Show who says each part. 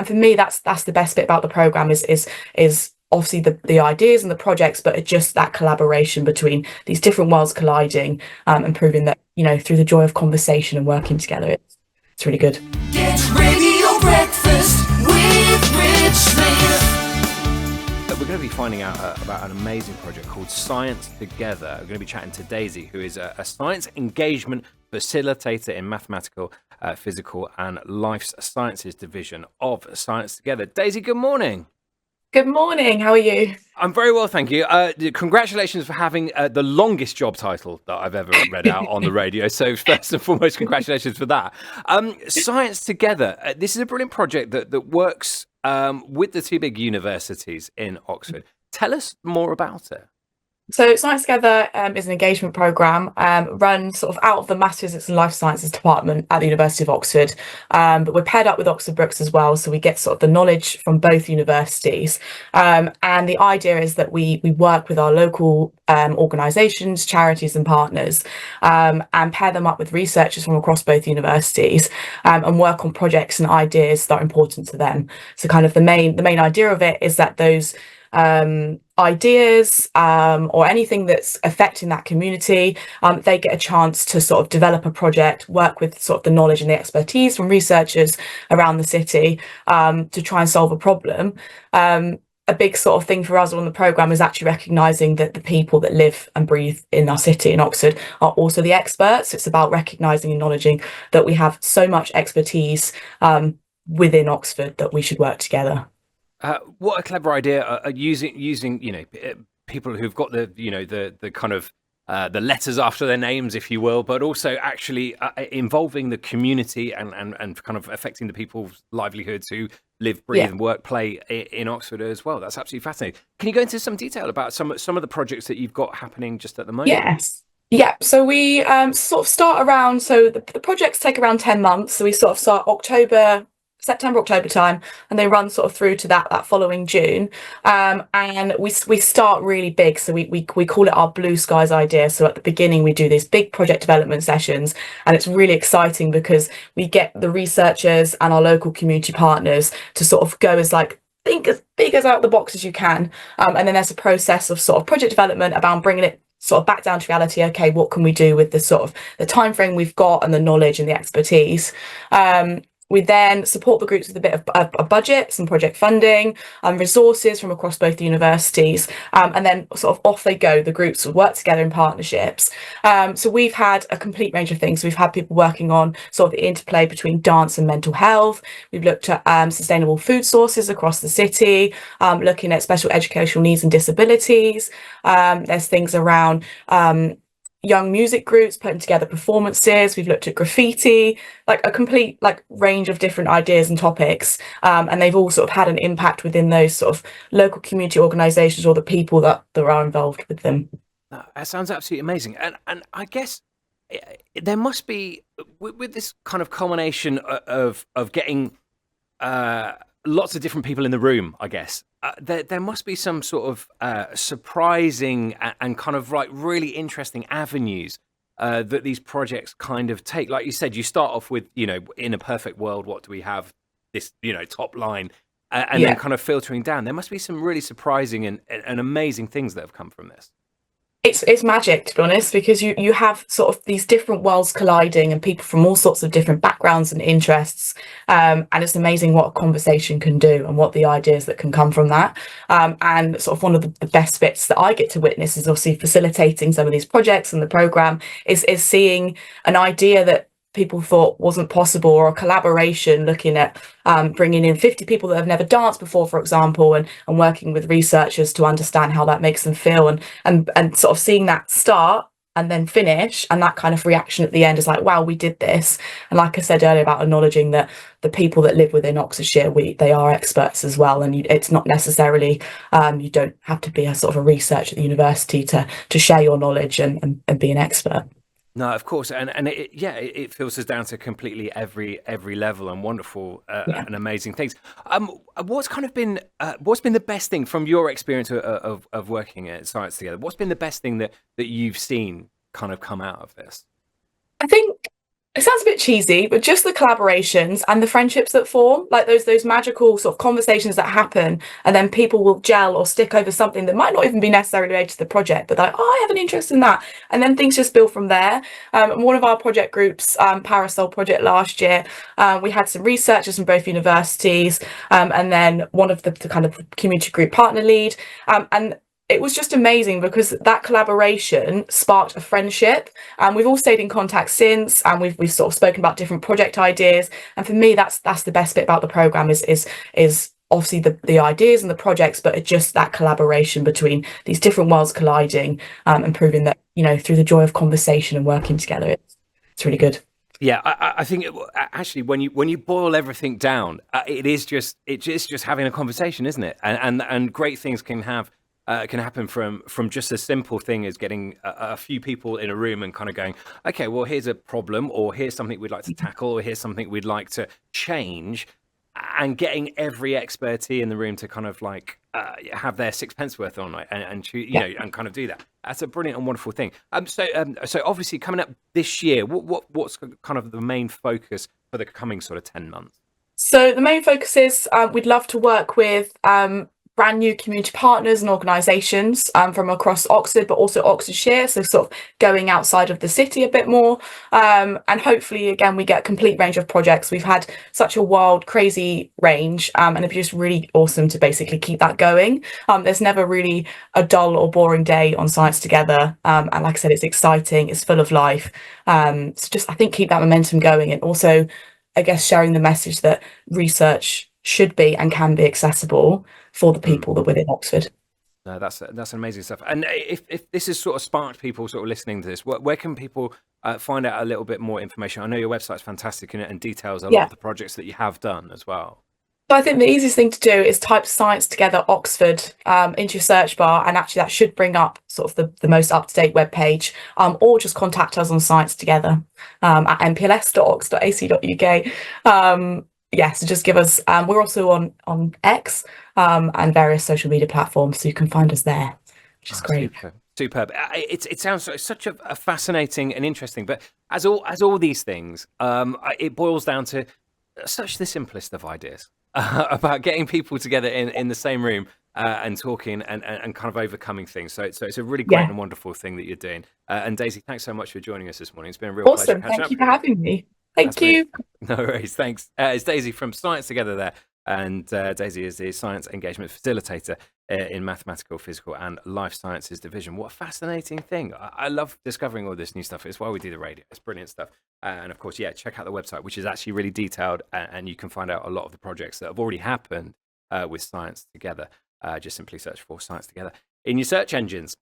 Speaker 1: for me, that's the best bit about the program is obviously the ideas and the projects, but it's just that collaboration between these different worlds colliding, and proving that, through the joy of conversation and working together, it's really good.
Speaker 2: Get Radio Breakfast with Rich Smith.
Speaker 3: We're going to be finding out about an amazing project called Science Together. We're going to be chatting to Daisy, who is a science engagement facilitator in mathematical, physical and life sciences division of Science Together. Daisy, good morning.
Speaker 1: Good morning. How are you?
Speaker 3: I'm very well, thank you. Congratulations for having the longest job title that I've ever read out on the radio. So first and foremost, congratulations for that. Science Together. This is a brilliant project that works with the two big universities in Oxford. Tell us more about it.
Speaker 1: So Science Together is an engagement programme run sort of out of the Maths, Physics and Life Sciences department at the University of Oxford. But we're paired up with Oxford Brookes as well, so we get sort of the knowledge from both universities. And the idea is that we work with our local organisations, charities and partners, and pair them up with researchers from across both universities, and work on projects and ideas that are important to them. So kind of the main idea of it is that those ideas or anything that's affecting that community, they get a chance to sort of develop a project, work with sort of the knowledge and the expertise from researchers around the city to try and solve a problem. A big sort of thing for us on the programme is actually recognising that the people that live and breathe in our city in Oxford are also the experts. It's about recognising and acknowledging that we have so much expertise within Oxford that we should work together.
Speaker 3: What a clever idea! Using people who've got the kind of the letters after their names, if you will, but also actually involving the community and kind of affecting the people's livelihoods who live, breathe, and work, play in Oxford as well. That's absolutely fascinating. Can you go into some detail about some of the projects that you've got happening just at the moment?
Speaker 1: Yes. Yeah, so we sort of start around, so the projects take around 10 months. So we sort of start September, October time, and they run sort of through to that following June. And we start really big. So we call it our blue skies idea. So at the beginning, we do these big project development sessions, and it's really exciting because we get the researchers and our local community partners to sort of go think as big as out the box as you can. And then there's a process of sort of project development about bringing it sort of back down to reality. Okay, what can we do with the sort of the time frame we've got and the knowledge and the expertise? We then support the groups with a bit of a budget, some project funding, resources from across both the universities, and then sort of off they go. The groups will work together in partnerships. So we've had a complete range of things. We've had people working on sort of the interplay between dance and mental health. We've looked at sustainable food sources across the city, looking at special educational needs and disabilities. There's things around young music groups putting together performances. We've looked at graffiti, like a complete range of different ideas and topics, and they've all sort of had an impact within those sort of local community organisations or the people that are involved with them.
Speaker 3: That sounds absolutely amazing, and I guess there must be with this kind of culmination of getting lots of different people in the room, I guess. There must be some sort of surprising and kind of really interesting avenues that these projects kind of take. Like you said, you start off with, in a perfect world, what do we have? This, top line, and then kind of filtering down. There must be some really surprising and amazing things that have come from this.
Speaker 1: It's magic, to be honest, because you have sort of these different worlds colliding and people from all sorts of different backgrounds and interests, and it's amazing what a conversation can do and what the ideas that can come from that. And sort of one of the best bits that I get to witness is obviously facilitating some of these projects and the programme is seeing an idea that people thought wasn't possible, or a collaboration looking at bringing in 50 people that have never danced before, for example, and working with researchers to understand how that makes them feel, and sort of seeing that start and then finish, and that kind of reaction at the end is like, wow, we did this. And like I said earlier about acknowledging that the people that live within Oxfordshire, they are experts as well, and it's not necessarily you don't have to be a sort of a researcher at the university to share your knowledge and be an expert.
Speaker 3: No, of course, and it filters down to completely every level and wonderful and amazing things. What's been the best thing from your experience of working at Science Together? What's been the best thing that you've seen kind of come out of this?
Speaker 1: I think It sounds a bit cheesy, but just the collaborations and the friendships that form, like those magical sort of conversations that happen, and then people will gel or stick over something that might not even be necessarily related to the project, but they're like, oh, I have an interest in that, and then things just build from there. And one of our project groups, Parasol Project last year, we had some researchers from both universities, and then one of the kind of community group partner lead, and it was just amazing because that collaboration sparked a friendship, and we've all stayed in contact since, and we've sort of spoken about different project ideas. And for me, that's the best bit about the program is obviously the ideas and the projects, but it's just that collaboration between these different worlds colliding, and proving that, you know, through the joy of conversation and working together, it's really good.
Speaker 3: Yeah, I think actually when you boil everything down, it's just having a conversation, isn't it? And great things can happen from just a simple thing as getting a few people in a room and kind of going, okay, well, here's a problem, or here's something we'd like to tackle, or here's something we'd like to change, and getting every expertise in the room to kind of like have their sixpence worth on it and you know, and kind of do that. That's a brilliant and wonderful thing. So obviously coming up this year, what's kind of the main focus for the coming sort of 10 months?
Speaker 1: So the main focus is we'd love to work with brand new community partners and organisations from across Oxford, but also Oxfordshire, so sort of going outside of the city a bit more, and hopefully again we get a complete range of projects. We've had such a wild, crazy range, and it'd be just really awesome to basically keep that going. There's never really a dull or boring day on Science Together, and like I said, it's exciting, it's full of life, so just I think keep that momentum going, and also I guess sharing the message that research should be and can be accessible for the people that within Oxford.
Speaker 3: No, that's amazing stuff. And if this has sort of sparked people sort of listening to this, where can people find out a little bit more information? I know your website's fantastic and details a lot of the projects that you have done as well.
Speaker 1: So I think the easiest thing to do is type Science Together Oxford into your search bar, and actually that should bring up sort of the most up-to-date webpage, or just contact us on Science Together at mpls.ox.ac.uk. So just give us, we're also on X and various social media platforms, so you can find us there, which is great.
Speaker 3: Superb. It sounds such a fascinating and interesting, but as all these things, it boils down to such the simplest of ideas about getting people together in the same room and talking and kind of overcoming things. So it's a really great and wonderful thing that you're doing. And Daisy, thanks so much for joining us this morning. It's been a real pleasure.
Speaker 1: Thank you for having me. Thank you.
Speaker 3: No worries. Thanks. It's Daisy from Science Together there. And Daisy is the Science Engagement Facilitator in Mathematical, Physical and Life Sciences Division. What a fascinating thing. I love discovering all this new stuff. It's why we do the radio. It's brilliant stuff. And of course, check out the website, which is actually really detailed. And you can find out a lot of the projects that have already happened with Science Together. Just simply search for Science Together in your search engines.